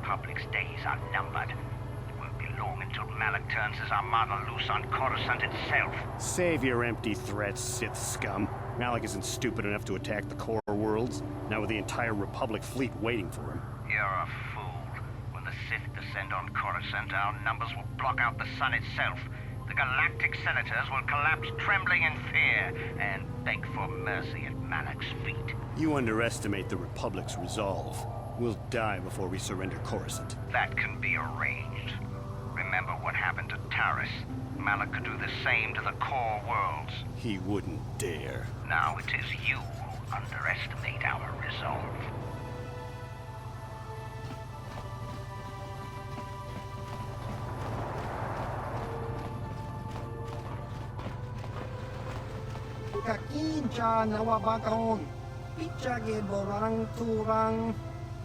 Republic's days are numbered. It won't be long until Malik turns his armada loose on Coruscant itself. Save your empty threats, Sith scum. Malik isn't stupid enough to attack the core worlds, now with the entire Republic fleet waiting for him. You're a fool. When the Sith descend on Coruscant, our numbers will block out the sun itself. The galactic senators will collapse trembling in fear and beg for mercy at Malik's feet. You underestimate the Republic's resolve. We'll die before we surrender Coruscant. That can be arranged. Remember what happened to Taris. Malik could do the same to the core worlds. He wouldn't dare. Now it is you who underestimate our resolve. Kakincha nawabakon, pichage borang turang,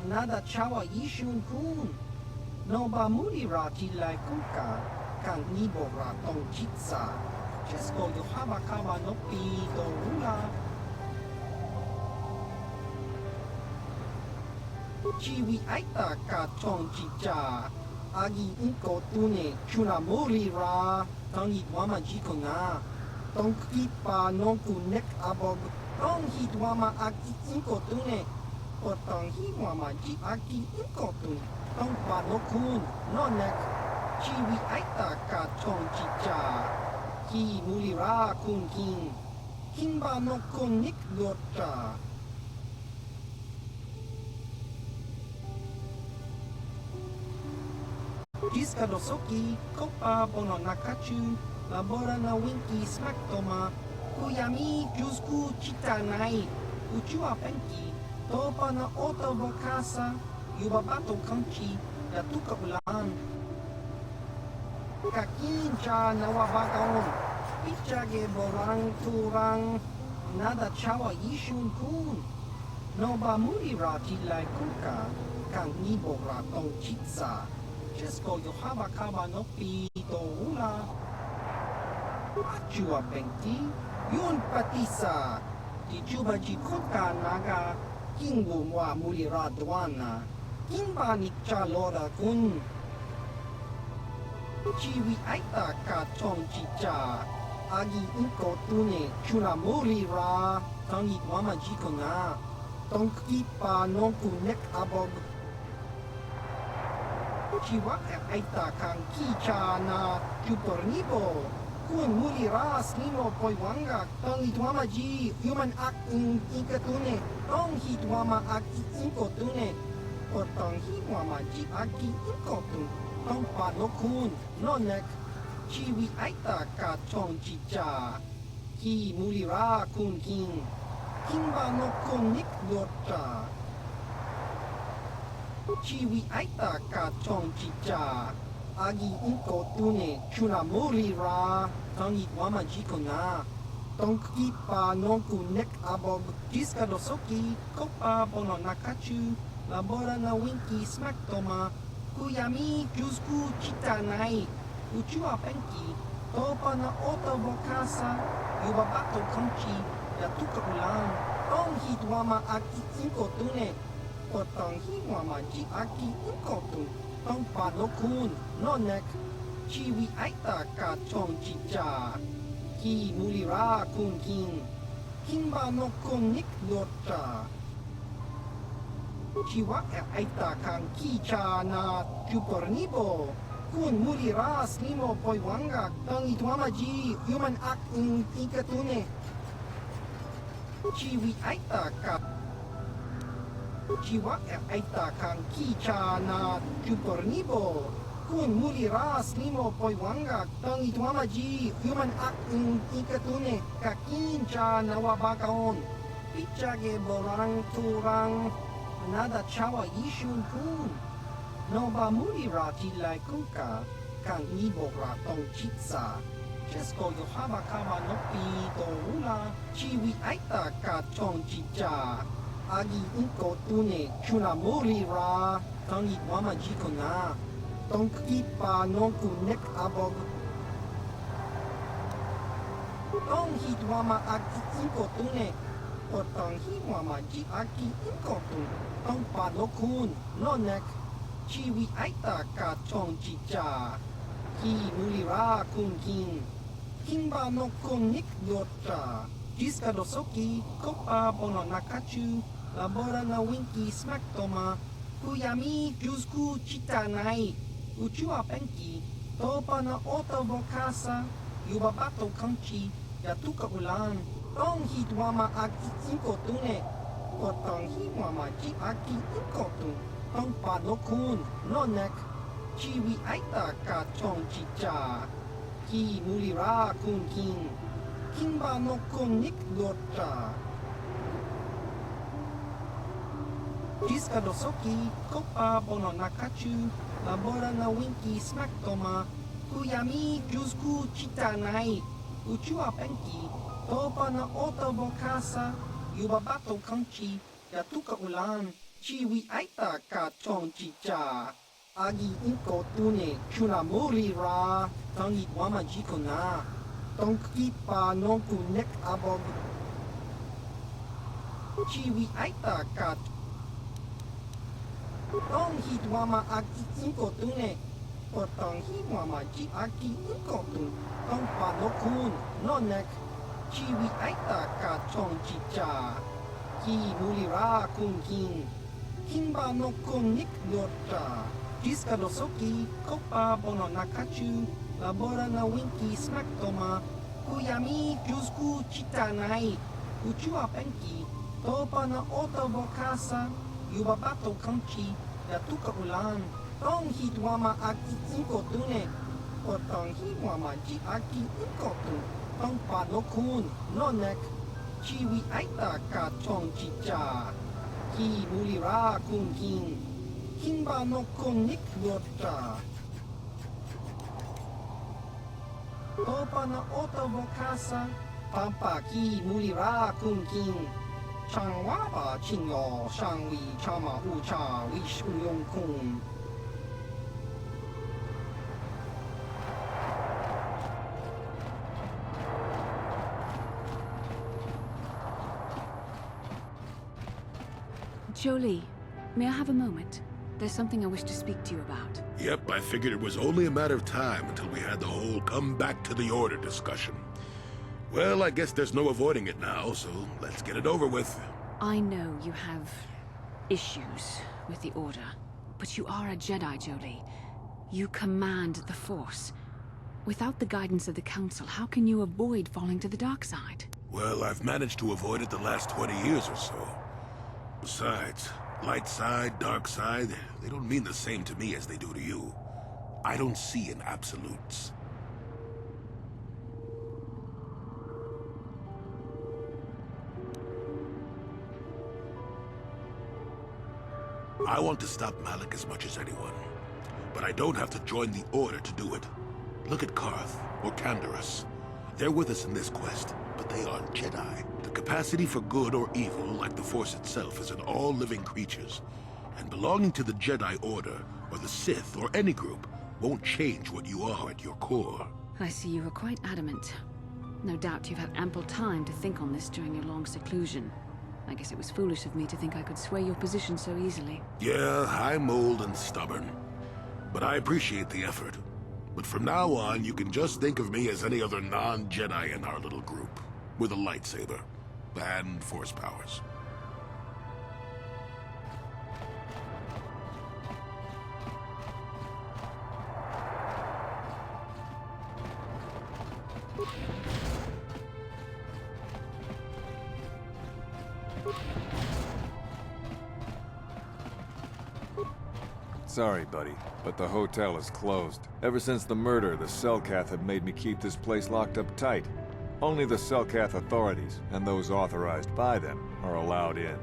nada chawa ishun kun. Noba mulira tilai kuka, kan nibora tong chitsa. Chesko yohabakaba no pi do ula. Chiwi aita ka tong chicha, agi inko tune chuna mulira, tangi wama jikona. Tong kipa non kunek abog, tong hitwama aki inkotune, o tong hitwama ji aki inkotun, tong pa no kun, nonek, chiwi aita ka tong chicha, ki mulira kun king, kimba no kunik lota. Jiska dosoki, kopa bono nakachu, labora na winki smaktoma, kuyami jusku chitanai, uchua penki, topa na oto bokasa, yubabato kanchi, yatuka ulan. Kakincha na wabagaon, pichage borang turang, nada chawa ishun kun. Noba mulira tilai kuka, kang nibora tong chitsa, chesko yohabakaba no pi do ula. Achua pengti, yun patisa, di juba jikuka naga, kingu mwa mulira dwana, kimba nikcha lora kun. Chiwi aita ka tong chicha, agi inko tune chuna mulira, tangi wama jikona, tong kipa non kunek abog. Chiwa aita kang kicha na chupornibo, kun mulira snimo poiwanga, tong hitwama ji human ak inkatune, tong hitwama ak inkotune, o tong hitwama ji aki inkotun, tong panokun, nonek, chiwi aita ka tong chicha, ki mulira kun king, kimba no kunik lota. Chiwi aita ka tong chicha, agi inko tune chuna mulira, tangi wama jikona, tong kipa non kunek abog, jiska dosoki, kopa bono nakachu, labora na winki smaktoma, kuyami jusku chitanai, uchua penki, topa na oto bokasa, yubabato kanchi, yatuka ulan, tong hitwama aki inko tune, o tong hitwama ji aki inko tun. Tong panokun, nonek, chiwi aita ka tong chicha, ki mulira kun king, kimba no kunik lota. Chiwa aita kang kicha na chupornibo, kun mulira snimo poiwanga, tong itwama ji human ak inkatune. Chiwi aita ka Chiwa aita kang kicha na chupornibo, kun mulira snimo poiwanga, tong itwama ji human ak inkatune, kakincha na wabakaon, pichage borang turang, nada chawa ishun kun. Noba mulira tilai kuka, kang nibora tong chitsa, chesko yohabakaba no pi do ula, chiwi aita ka tong chicha, agi inko tune chuna mulira, tangi wama jikona, tong kipa non kunek abog. Tong hitwama aki inko tune, o tong hitwama ji aki inko tun, tong panokun, nonek, ชีวิตไอตากาชองจิจากีมูลิราคุนกิงคิงบานกคงนิกโยตราจิสกาโดโซกิโคปาบอนนาคาจูลาบอรานาวินกิสมักโตมาคุยามิจูสกูจิตาไนอุจูอาเป็นกีโตปานาโอตโวคาซายูบาบาโตคังชียาตุกะอุลานต้องฮิตวามาอากิซิโกตุเนก็ต้องฮิวามาจิอากิอิโกตุต้องปานกคุณนอนเนกชีวิตไอตากาชองจิจากีมูลิราคุนกิงคิงบานกคงนิกโดตราจิสกาโดโซกิโคปาบอนนาคาจูลาบอรานาวินกิสมักโตมาคุยามิจูสกูจิตาไนอุจูอาเป็นกีโตปานาโอตโวคาซายูบาบาโตคังชียาตุกะอุลานชีวิตไอตากาชองจิจาอากิอินโกตุเนชูนาโมริราตังอิวามาจิโกนาต้องกีปานองกุเนกอาบอบชีวิตไอตากาต้องฮิตวามาอากิอินโกตุเนก็ต้องฮิวามาจิอากิอินโกตุต้องปานกคุณนอนเนกชีวิตไอตากาชองจิจากีมูลิราคุนกิงคิงบานกคงนิกโยตราจิสกาโดโซกิโคปาบอนนาคาจูลาบอรานาวินกิสมักโตมาคุยามิจูสกูจิตาไนอุจูอาเป็นกีโตปานาโอตโวคาซายูบาบาโตคังชียาตุกะอุลานต้องฮิตวามาอากิอินโกตุเนก็ต้องฮิวามาจิอากิอินโกตุต้องปานกคุณนอนเนกชีวิตไอตากาชองจิจากีมูลิราคุนกิงคิงบานกคงนิกโยตราโตปานาโอตโวคาซาปามปากีมูลิราคุนกิงช่างว่าบาชิงยอช่างวีชามาอูชาวิชุยงคุงJolie, may I have a moment? There's something I wish to speak to you about. Yep, I figured it was only a matter of time until we had the whole come back to the order discussion. Well, I guess there's no avoiding it now, so let's get it over with. I know you have issues with the Order, but you are a Jedi, Jolie. You command the Force. Without the guidance of the Council, how can you avoid falling to the dark side? Well, I've managed to avoid it the last 20 years or so. Besides, light side, dark side, they don't mean the same to me as they do to you. I don't see in absolutes. I want to stop Malik as much as anyone. But I don't have to join the Order to do it. Look at Karth, or Canderous. They're with us in this quest, but they aren't Jedi. The capacity for good or evil, like the Force itself, is in all living creatures. And belonging to the Jedi Order, or the Sith, or any group, won't change what you are at your core. I see you were quite adamant. No doubt you've had ample time to think on this during your long seclusion. I guess it was foolish of me to think I could sway your position so easily. Yeah, I'm old and stubborn. But I appreciate the effort. But from now on, you can just think of me as any other non-Jedi in our little group. With a lightsaber. And Force powers. Sorry, buddy, but the hotel is closed. Ever since the murder, the Selkath have made me keep this place locked up tight. Only the Selkath authorities, and those authorized by them, are allowed in.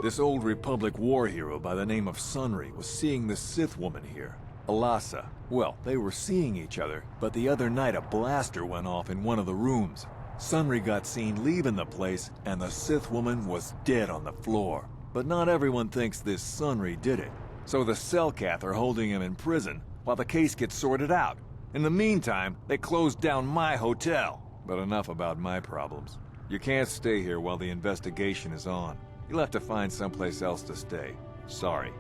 This old Republic war hero by the name of Sunry was seeing the Sith woman here, Alasa. Well, they were seeing each other, but the other night a blaster went off in one of the rooms. Sunry got seen leaving the place, and the Sith woman was dead on the floor. But not everyone thinks this Sunry did it. So the Selkath are holding him in prison, while the case gets sorted out. In the meantime, they closed down my hotel. But enough about my problems. You can't stay here while the investigation is on. You'll have to find someplace else to stay. Sorry.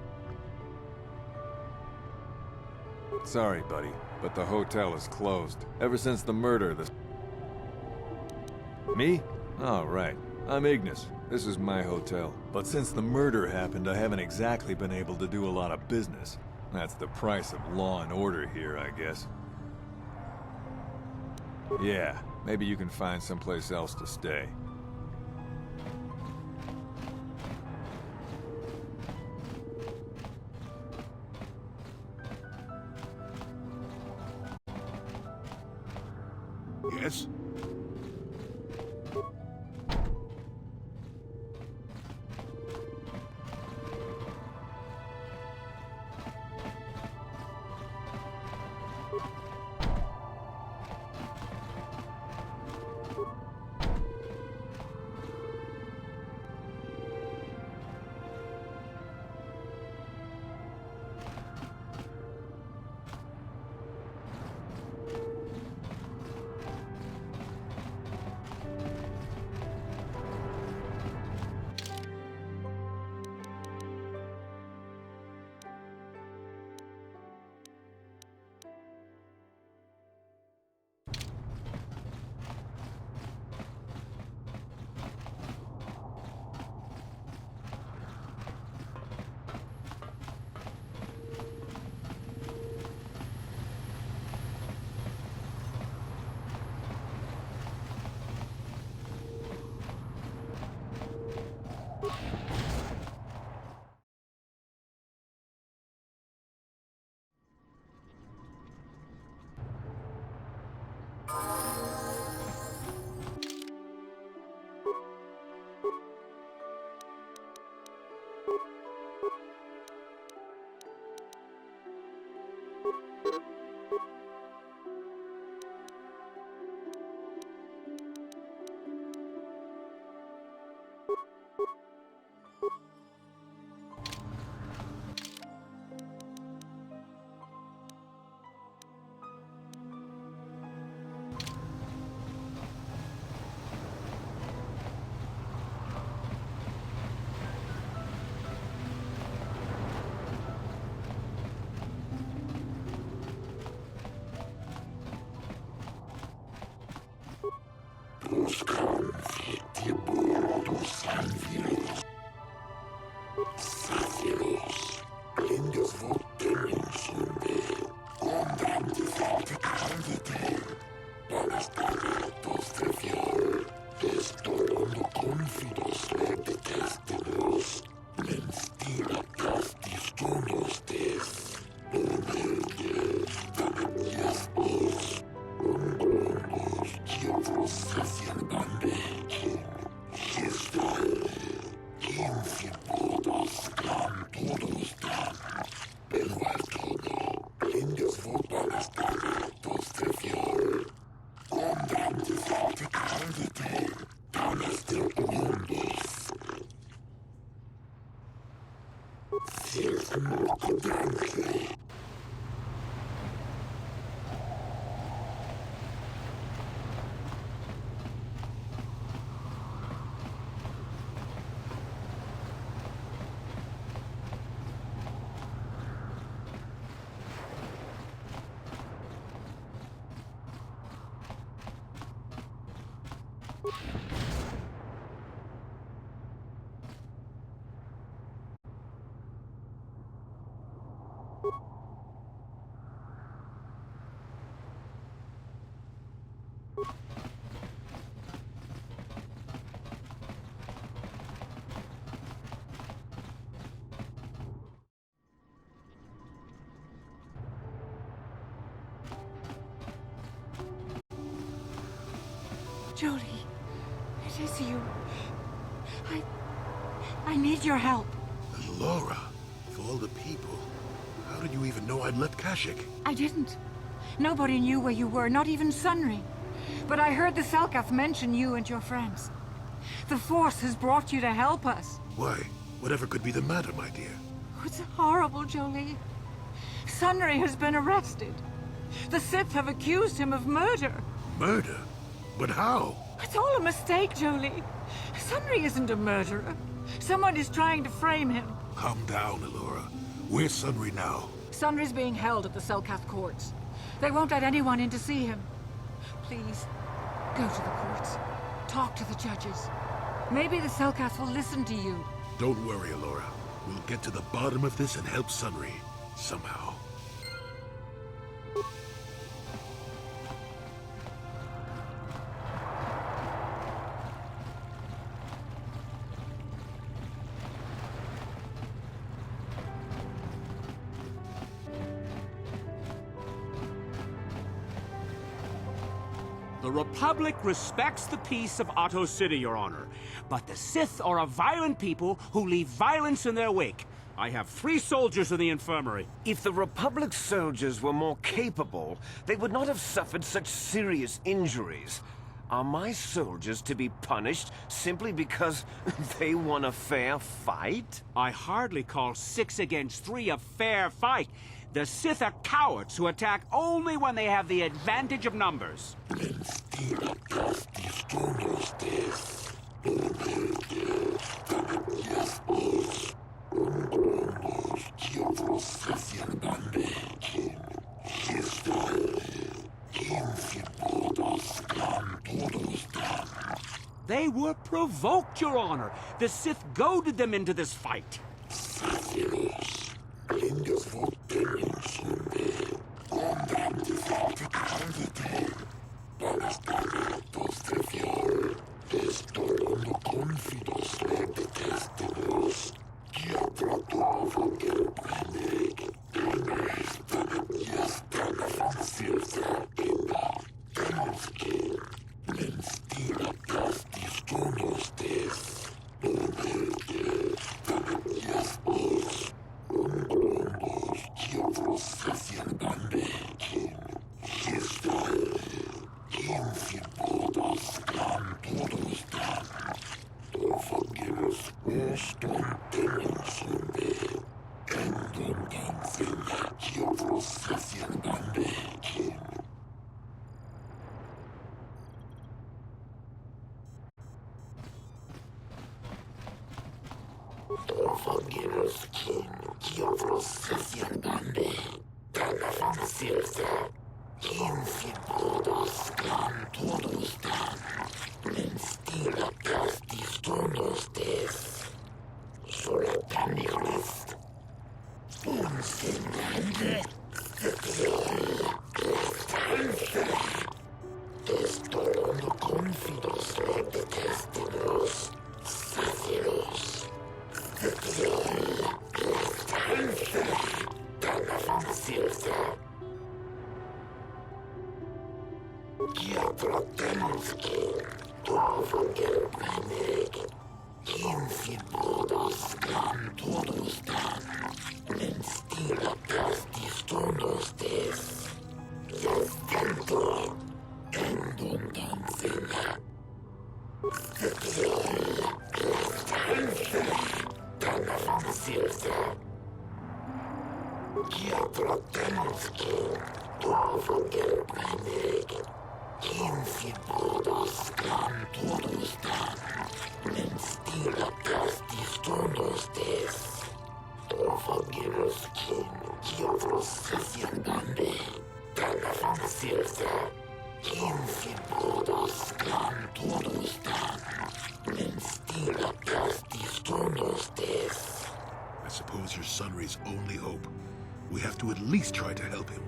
Sorry, buddy, but the hotel is closed. Ever since the murder, Me? Oh, right. I'm Ignis. This is my hotel. But since the murder happened, I haven't exactly been able to do a lot of business. That's the price of law and order here, I guess. Yeah, maybe you can find someplace else to stay. Yes? Jodie, it is you. I need your help. Laura, of all the people, how did you even know I'd left Kashyyyk? I didn't. Nobody knew where you were, not even Sunry. But I heard the Selkath mention you and your friends. The Force has brought you to help us. Why? Whatever could be the matter, my dear? It's horrible, Jolie. Sunry has been arrested. The Sith have accused him of murder. Murder? But how? It's all a mistake, Jolie. Sunry isn't a murderer. Someone is trying to frame him. Calm down, Elora. Where's Sunry now? Sunry's being held at the Selkath courts. They won't let anyone in to see him. Please, go to the courts. Talk to the judges. Maybe the Selkath will listen to you. Don't worry, Elora. We'll get to the bottom of this and help Sunry. Somehow. The Republic respects the peace of Otto City, Your Honor. But the Sith are a violent people who leave violence in their wake. I have 3 soldiers in the infirmary. If the Republic soldiers were more capable, they would not have suffered such serious injuries. Are my soldiers to be punished simply because they won a fair fight? I hardly call 6 against 3 a fair fight. The Sith are cowards who attack only when they have the advantage of numbers. They were provoked, Your Honor. The Sith goaded them into this fight. I suppose you're Sunry's only hope. We have to at least try to help him.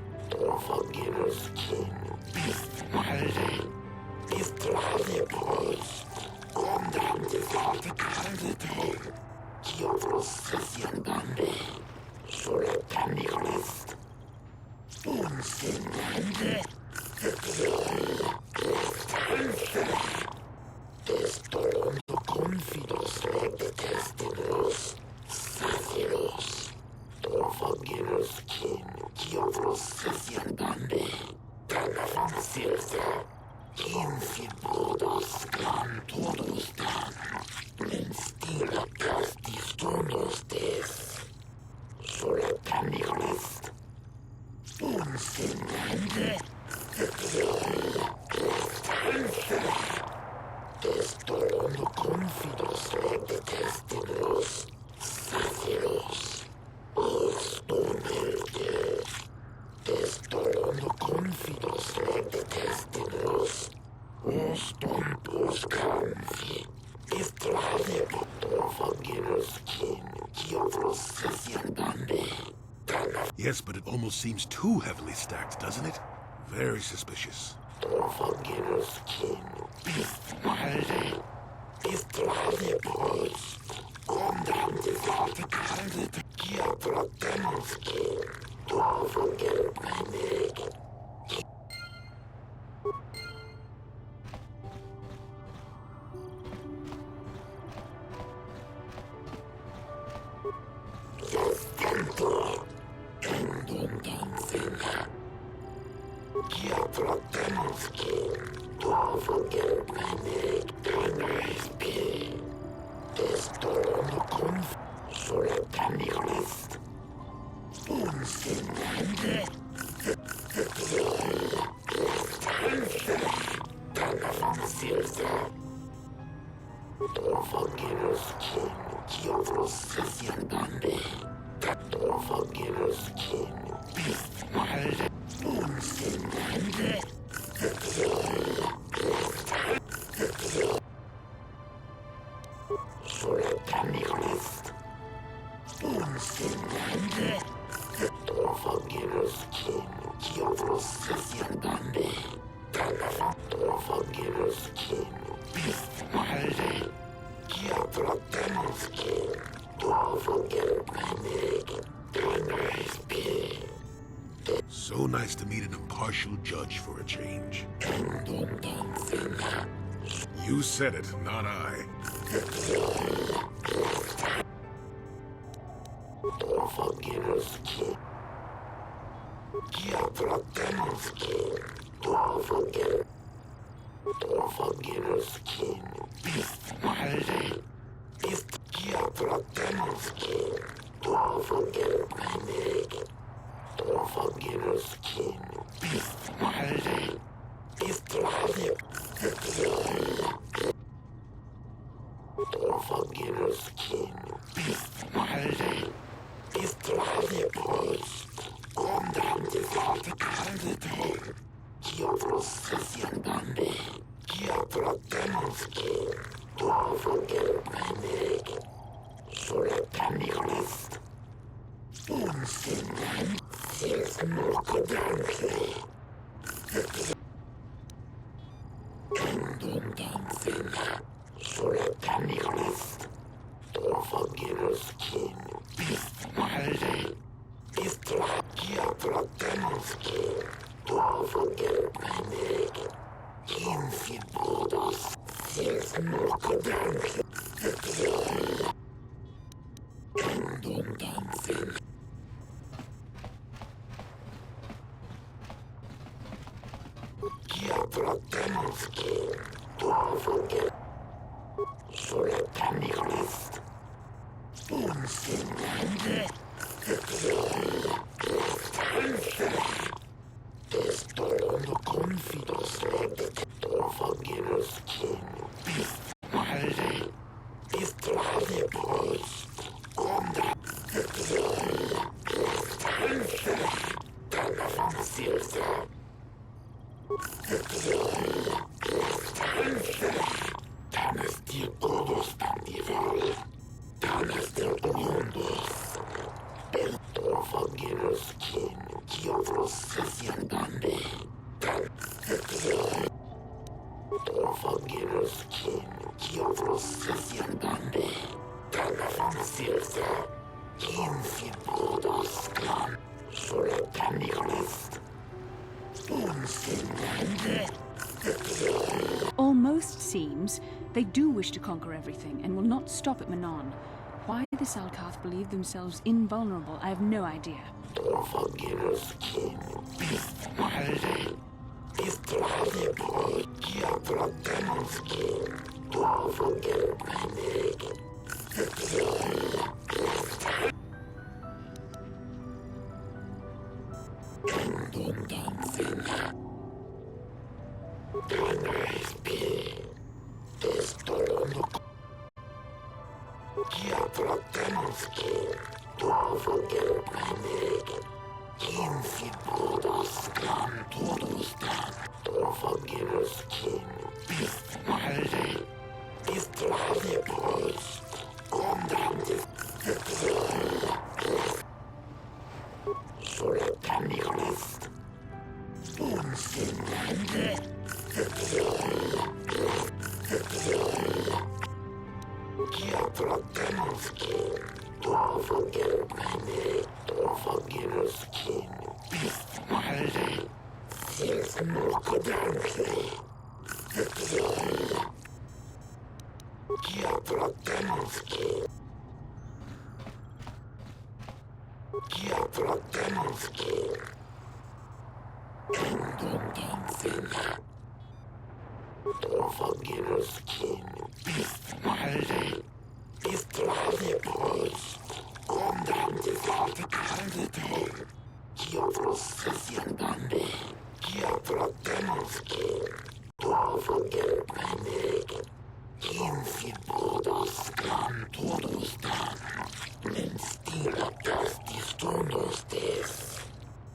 Yes, but it almost seems too heavily stacked, doesn't it? Very suspicious. So nice to meet an impartial judge for a change. You said it, not I. Almost seems they do wish to conquer everything and will not stop at Manon. Why the Salkath believe themselves invulnerable, I have no idea.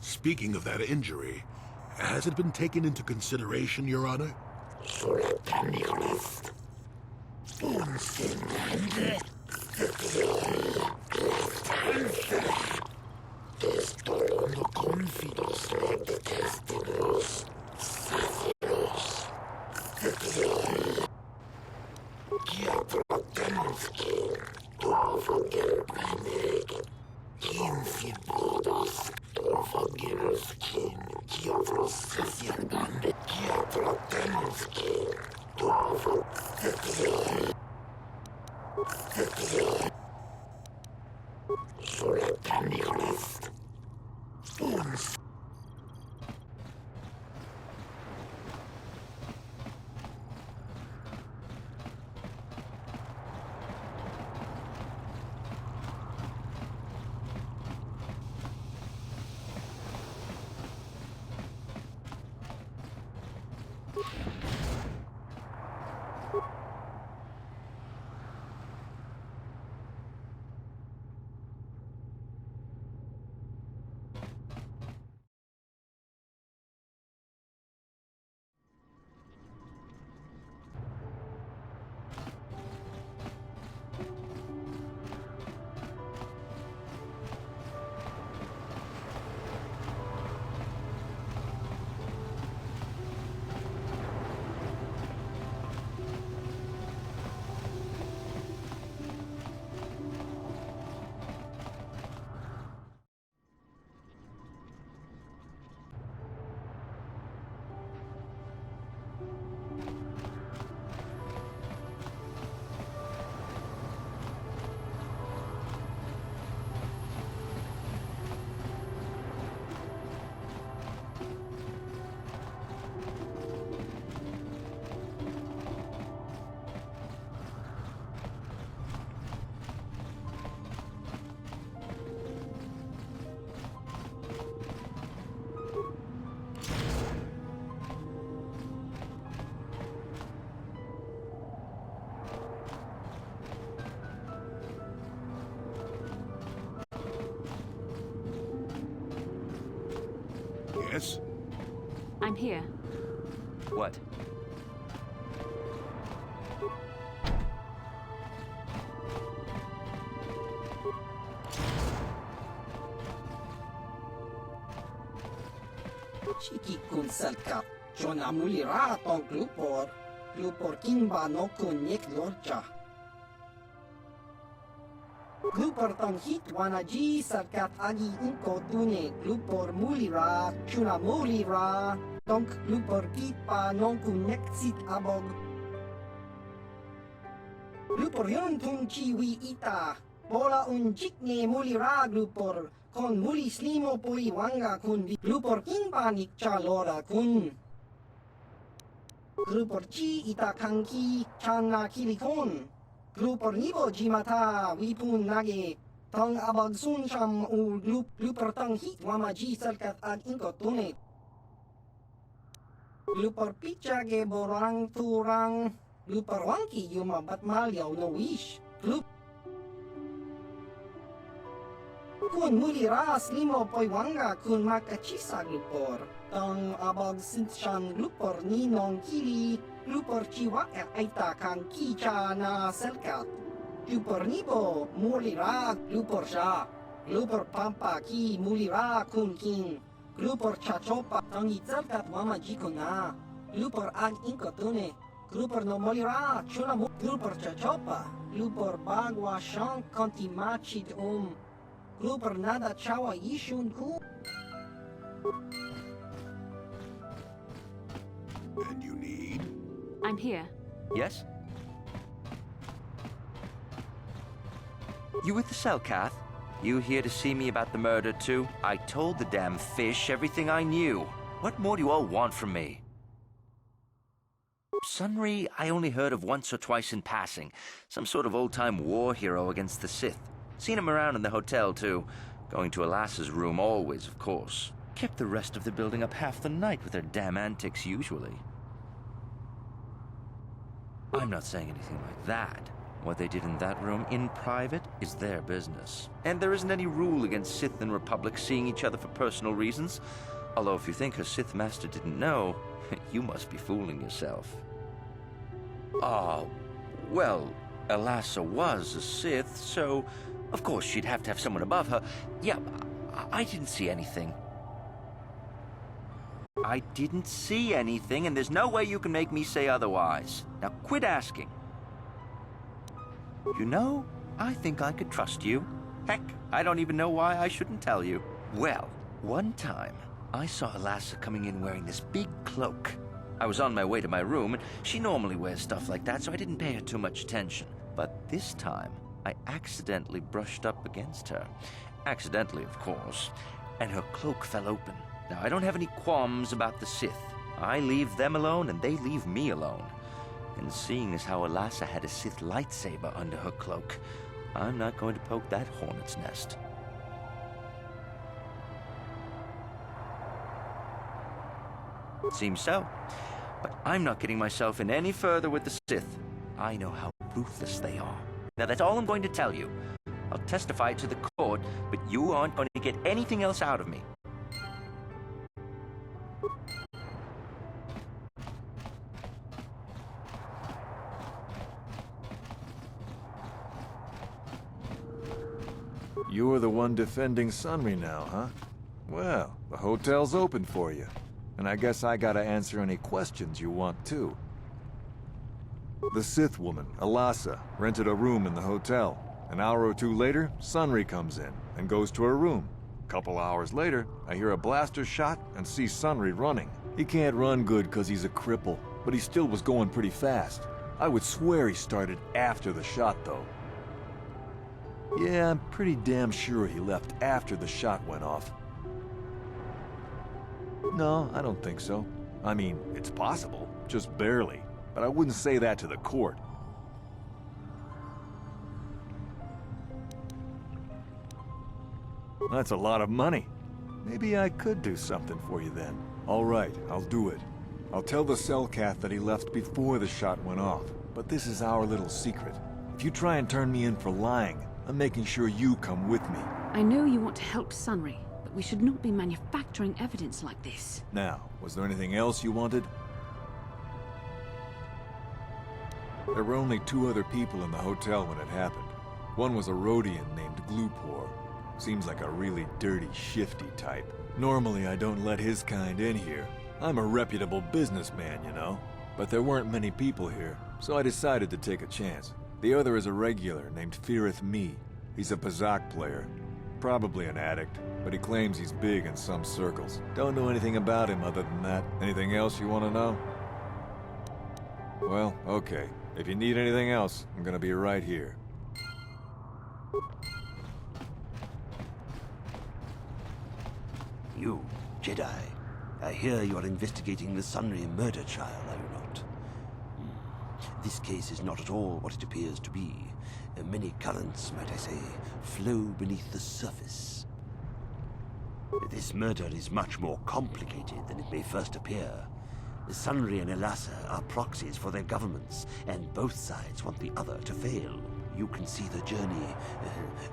Speaking of that injury, has it been taken into consideration, Your Honor? Yes? I'm here. What? Chiki kun salkat. Jona mulira tong glupor. Glupor kimba no kun nek lorcha. Glupor tong hit wanaji salkat agi inko tune. Glupor mulira chuna mulira. Tonk glupor kipa non kun nek sit abog. Glupor yon tun chiwi ita. Bola un jikne mulira glupor. Kon muli slimo poi wanga kun glupor kimba nik chalora kun. Glupor chi ita kanki chana kilikon. Glupor nibo jimata wipun nage. Tong abag sun cham u glupor tong hit wama ji salkat ag inko tune. Glupor picha ge borang turang. Glupor wangki yuma bat malyaw no wish. kun mulira slimo poiwanga kun makachisa glupor. Tong abog sinchan glupor ni nong kili glupor chiwa aita kan kicha na selkat. Glupor nibo mulira glupor sha. Glupor pampa ki mulira kun king. Glupor chachopa tong itselkat wama jiko na. Glupor ag inkotune. Glupor no mulira chuna glupor chachopa. Glupor bagwa shan konti machid Glupor nada chawa yishun ku. And you need? I'm here. Yes? You with the cell, Kath? You here to see me about the murder, too? I told the damn fish everything I knew. What more do you all want from me? Sunry, I only heard of once or twice in passing. Some sort of old-time war hero against the Sith. Seen him around in the hotel, too. Going to Alassa's room always, of course. Kept the rest of the building up half the night with their damn antics usually. I'm not saying anything like that. What they did in that room in private is their business. And there isn't any rule against Sith and Republic seeing each other for personal reasons. Although if you think her Sith master didn't know, you must be fooling yourself. Well, Alassa was a Sith, so of course she'd have to have someone above her. Yeah, I didn't see anything. I didn't see anything, and there's no way you can make me say otherwise. Now quit asking. You know, I think I could trust you. Heck, I don't even know why I shouldn't tell you. Well, one time, I saw Alassa coming in wearing this big cloak. I was on my way to my room, and she normally wears stuff like that, so I didn't pay her too much attention. But this time, I accidentally brushed up against her. Accidentally, of course. And her cloak fell open. Now, I don't have any qualms about the Sith. I leave them alone, and they leave me alone. And seeing as how Alassa had a Sith lightsaber under her cloak, I'm not going to poke that hornet's nest. Seems so. But I'm not getting myself in any further with the Sith. I know how ruthless they are. Now that's all I'm going to tell you. I'll testify to the court, but you aren't going to get anything else out of me. You're the one defending Sunry now, huh? Well, the hotel's open for you. And I guess I gotta answer any questions you want, too. The Sith woman, Alassa, rented a room in the hotel. An hour or two later, Sunry comes in and goes to her room. A couple hours later, I hear a blaster shot and see Sunry running. He can't run good because he's a cripple, but he still was going pretty fast. I would swear he started after the shot, though. Yeah, I'm pretty damn sure he left after the shot went off. No, I don't think so. I mean, it's possible, just barely. But I wouldn't say that to the court. That's a lot of money. Maybe I could do something for you then. All right, I'll do it. I'll tell the Selkath that he left before the shot went off. But this is our little secret. If you try and turn me in for lying, I'm making sure you come with me. I know you want to help Sunry, but we should not be manufacturing evidence like this. Now, was there anything else you wanted? There were only 2 other people in the hotel when it happened. One was a Rhodian named Glupor. Seems like a really dirty, shifty type. Normally, I don't let his kind in here. I'm a reputable businessman, you know. But there weren't many people here, so I decided to take a chance. The other is a regular named Firith Me. He's a Pazak player. Probably an addict, but he claims he's big in some circles. Don't know anything about him other than that. Anything else you want to know? Well, okay. If you need anything else, I'm gonna be right here. You, Jedi. I hear you are investigating the Sunry murder trial, are you not? This case is not at all what it appears to be. Many currents, might I say, flow beneath the surface. This murder is much more complicated than it may first appear. Sunry and Alassa are proxies for their governments, and both sides want the other to fail. You can see the journey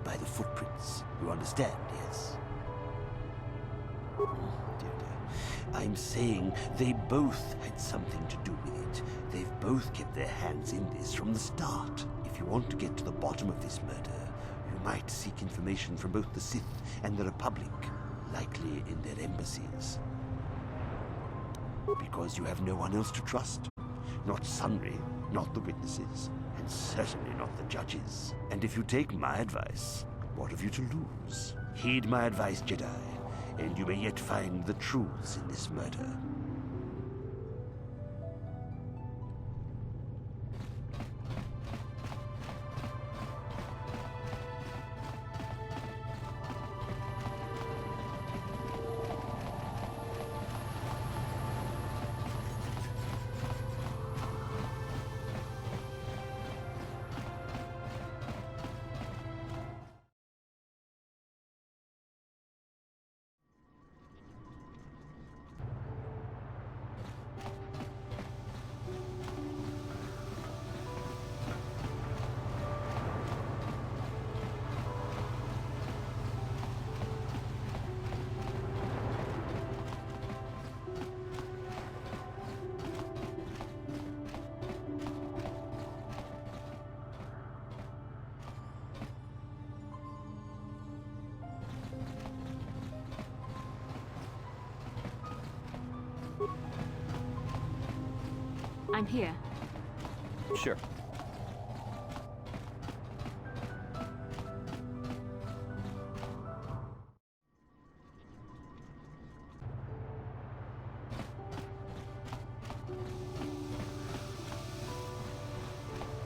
by the footprints. You understand, yes? Dear, dear. I'm saying they both had something to do with it. They've both kept their hands in this from the start. If you want to get to the bottom of this murder, you might seek information from both the Sith and the Republic, likely in their embassies. Because you have no one else to trust. Not Sunry, not the witnesses, and certainly not the judges. And if you take my advice, what have you to lose? Heed my advice, Jedi, and you may yet find the truths in this murder. I'm here. Sure.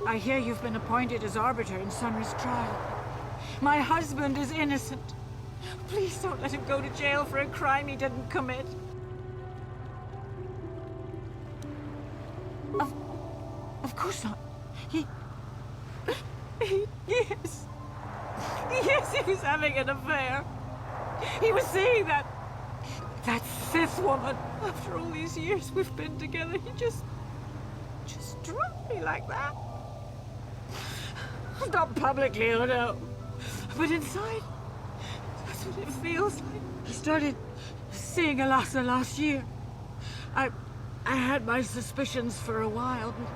I hear you've been appointed as arbiter in Sunry's trial. My husband is innocent. Please don't let him go to jail for a crime he didn't commit. Of course not. Yes. Yes, he was having an affair. He was seeing that Sith woman. After all these years we've been together, he just dropped me like that. Not publicly, oh no. But inside, that's what it feels like. I started seeing Alasa last year. I had my suspicions for a while, but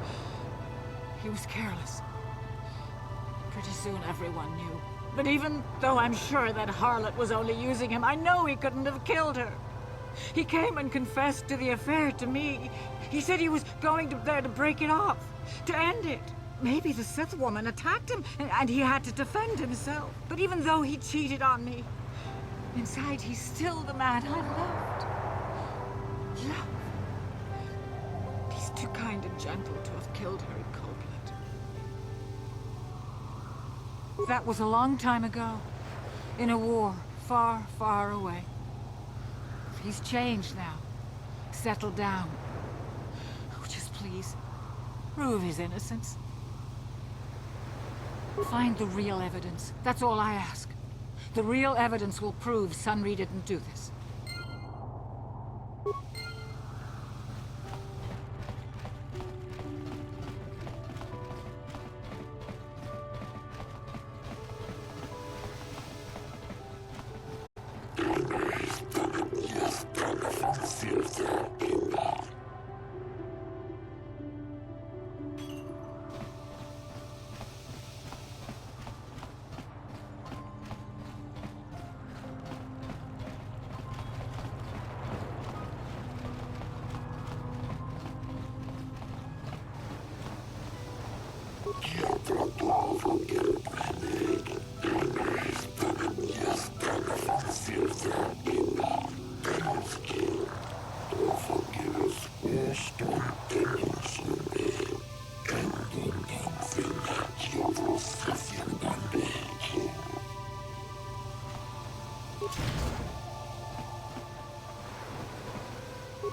he was careless. Pretty soon everyone knew. But even though I'm sure that harlot was only using him, I know he couldn't have killed her. He came and confessed to the affair to me. He said he was going there to break it off, to end it. Maybe the Sith woman attacked him, and he had to defend himself. But even though he cheated on me, inside he's still the man I loved. Love. He's too kind and gentle to have killed her in cold blood. That was a long time ago, in a war far, far away. He's changed now, settled down. Oh, just please, prove his innocence. Find the real evidence. That's all I ask. The real evidence will prove Sunry didn't do this.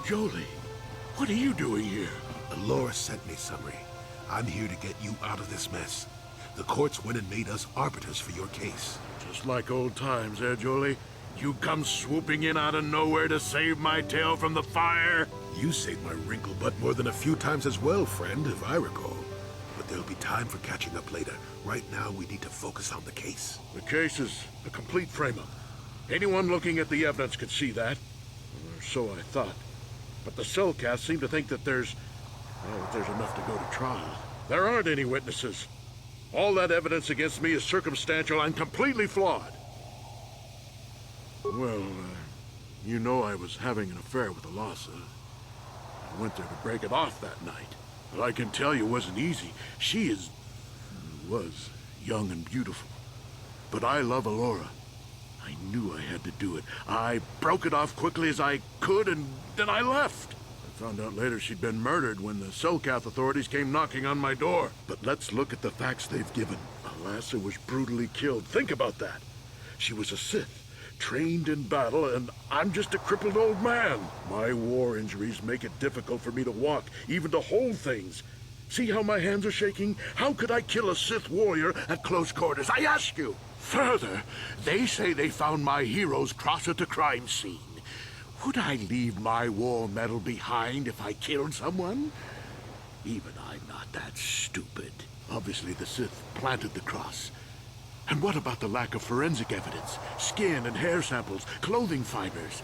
Jolie, what are you doing here? Alora sent me, Sunry. I'm here to get you out of this mess. The courts went and made us arbiters for your case. Just like old times, eh, Jolie? You come swooping in out of nowhere to save my tail from the fire? You saved my wrinkle butt more than a few times as well, friend, if I recall. But But there'll be time for catching up later. Right now, we need to focus on the case. The case is a complete frame-up. Anyone looking at the evidence could see that. Or so I thought. But the cellcasts seem to think that there's enough to go to trial. There aren't any witnesses. All that evidence against me is circumstantial and completely flawed. Well, you know I was having an affair with Alasa. I went there to break it off that night. But I can tell you it wasn't easy. She was young and beautiful. But I love Alora. I knew I had to do it. I broke it off quickly as I could, and then I left. I found out later she'd been murdered when the Selkath authorities came knocking on my door. But let's look at the facts they've given. Alasa was brutally killed. Think about that. She was a Sith, trained in battle, and I'm just a crippled old man. My war injuries make it difficult for me to walk, even to hold things. See how my hands are shaking? How could I kill a Sith warrior at close quarters? I ask you! Further, they say they found my hero's cross at the crime scene. Would I leave my war medal behind if I killed someone? Even I'm not that stupid. Obviously, the Sith planted the cross. And what about the lack of forensic evidence? Skin and hair samples, clothing fibers.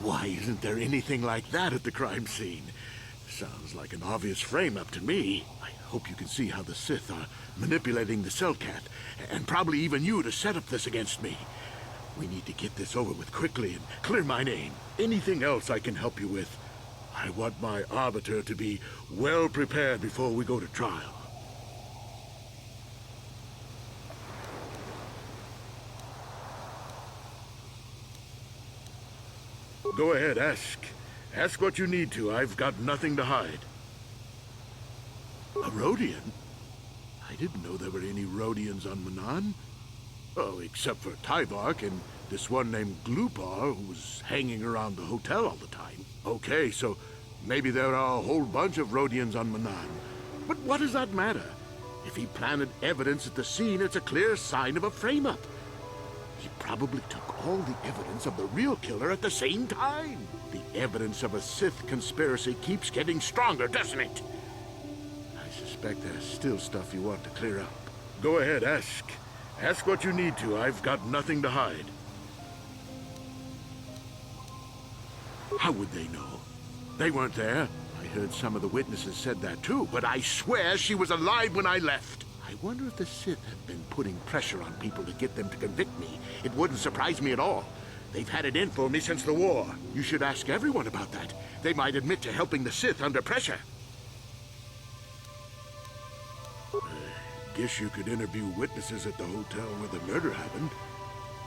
Why isn't there anything like that at the crime scene? Sounds like an obvious frame-up to me. I hope you can see how the Sith are manipulating the Selkath, and probably even you to set up this against me. We need to get this over with quickly and clear my name. Anything else I can help you with? I want my arbiter to be well prepared before we go to trial. Go ahead, ask. Ask what you need to. I've got nothing to hide. A Rodian? I didn't know there were any Rodians on Manan. Oh, except for Tyvark and this one named Glupar who was hanging around the hotel all the time. Okay, so maybe there are a whole bunch of Rodians on Manan. But what does that matter? If he planted evidence at the scene, it's a clear sign of a frame-up. He probably took all the evidence of the real killer at the same time. The evidence of a Sith conspiracy keeps getting stronger, doesn't it? I suspect there's still stuff you want to clear up. Go ahead, ask. Ask what you need to. I've got nothing to hide. How would they know? They weren't there. I heard some of the witnesses said that too, but I swear she was alive when I left. I wonder if the Sith have been putting pressure on people to get them to convict me. It wouldn't surprise me at all. They've had it in for me since the war. You should ask everyone about that. They might admit to helping the Sith under pressure. Guess you could interview witnesses at the hotel where the murder happened.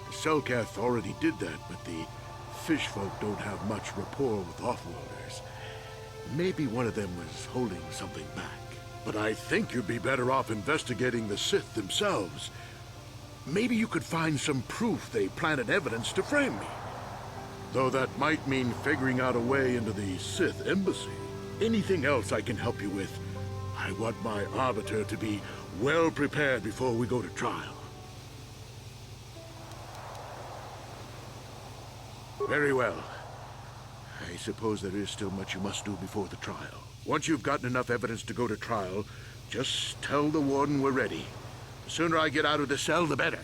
The Selkath already did that, but the fish folk don't have much rapport with offworlders. Maybe one of them was holding something back. But I think you'd be better off investigating the Sith themselves. Maybe you could find some proof they planted evidence to frame me. Though that might mean figuring out a way into the Sith embassy. Anything else I can help you with? I want my arbiter to be well prepared before we go to trial. Very well. I suppose there is still much you must do before the trial. Once you've gotten enough evidence to go to trial, just tell the warden we're ready. The sooner I get out of the cell, the better.